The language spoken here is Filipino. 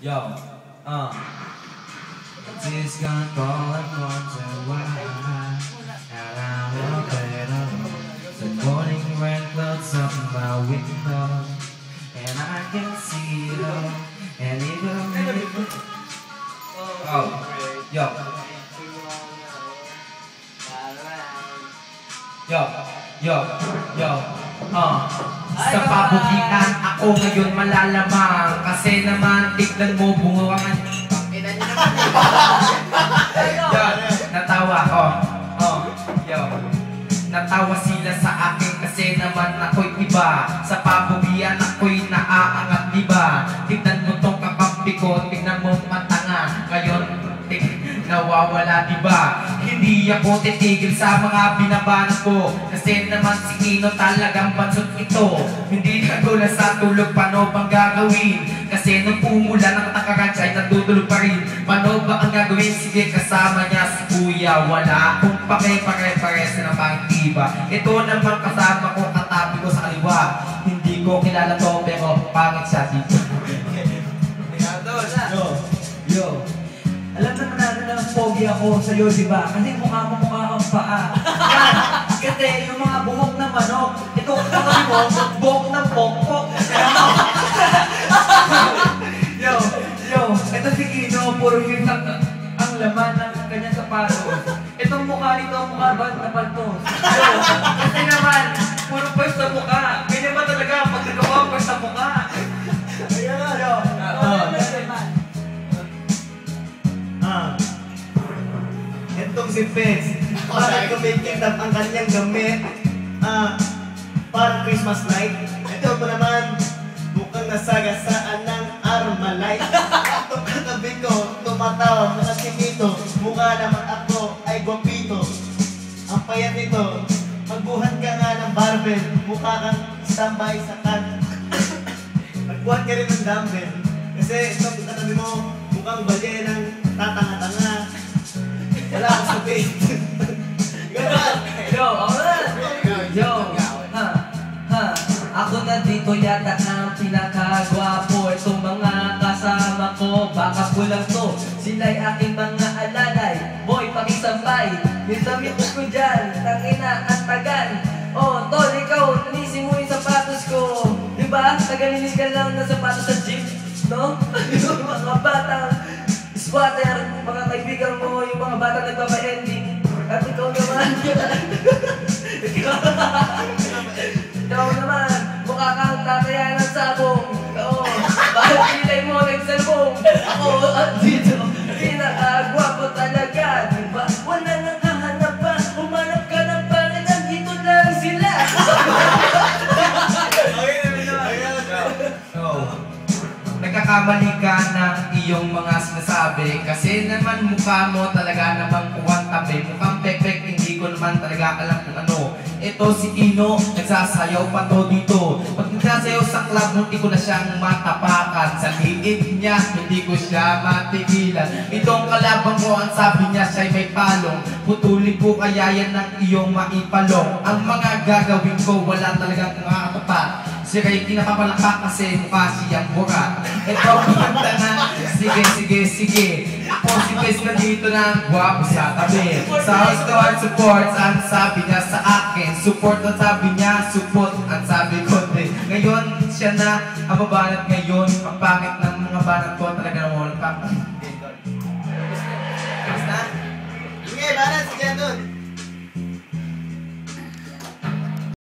Yo, She's gonna call and wonder why and I will better. The morning rain clouds up my window and I can see it all. And even oh, yo, yo, sa pabukian ako ngayon malalamang kasi naman tignan mo bunga natawa yo natawa sila sa akin kasi naman ako'y iba sa pabukian ako'y naaangat diba tignan mo tong kakampi ko tignan mo matanga ngayon nawawala diba hindi ako titigil sa mga binabanat ko kasi naman si Kino talagang bansot ito hindi katulad sa tulog paano bang gagawin kasi nung pumula ng takaran siya'y natutulog pa rin paano ba ang gagawin sige kasama niya si Kuya wala akong pare-pare-pares na pangitiba ito naman kasama ko katabi ko sa kaliwa hindi ko kilala to pero pangit siya dito Yo, alam naman natin na pogi ako sa'yo, di ba? Kasi mukha mo mukha kang paa. Yan! Kasi yung mga buhok na manok, ito kasi mo, buhok ng pokpok. Yo, ito si Kino, puro yung ang laman ng kanyang sapatos. Itong mukha nito, mukha ba na paltos? Yo, kasi naman, puro pwes sa mukha. Ganyan ba talaga pag nagawa pwes sa mukha? Ayan nga, yo. Itong si Pez, para kumikitap ang kanyang gamit para Christmas night. Ito po naman, mukhang nasagasaan ng Armalite. Itong katabi ko, tumatawa mga simito. Mukha naman ako ay guwapito. Ang payat nito, magbuhat ka nga ng barbell. Mukha kang standby sa kan. Magbuhat ka rin ng dumbbell. Kasi itong katabi mo, mukhang balyenang tatanga-tanga. Wala akong sabihin. Yo, ako na! Yo, ako na dito yata ang pinakagwapo. Itong mga kasama ko, baka kulang to. Sila'y aking mga alalay. Boy, pakisambay. Nitamit ko dyan, tangina at tagal. Oh, tol, ikaw, linisin mo yung sapatos ko. Diba? Tagalinis ka lang ng sapatos sa gym. No? Yung mga batang squatter, mga kaibigan mo, yung mga bata nagpapa-ending. At ikaw naman, ikaw naman, mukha kang tatayan ng sabong. Oo, bakit pilay mo nagsalbong? Ako at dito, pinakagwapo talaga. Diba? Wala nang hahanap pa, umanap ka ng pangalan, dito lang sila. Nagkakamali ka ng iyong mga sinasabi kasi naman mukha mo talaga namang kuwang tabi mukhang pek-pek hindi ko naman talaga alam kung ano ito si Kino nagsasayaw pa to dito pag nagsasayaw sa club hindi ko na siyang matapakan sa liit niya hindi ko siya matigilan itong kalabang mo ang sabi niya siya'y may palong putulin ko kaya yan ng iyong maipalong ang mga gagawin ko wala talagang makakatapat si Ray kinapapalaka kasi mukha siyang burat. Ito kumanta na, sige. Ako si Pez na dito na guwapo sa tabi. Sa House supports ang sabi niya sa akin. Support ang sabi niya, support ang sabi ko din. Ngayon siya na ang babanat ngayon. Ang pangit ng mga banat ko talaga.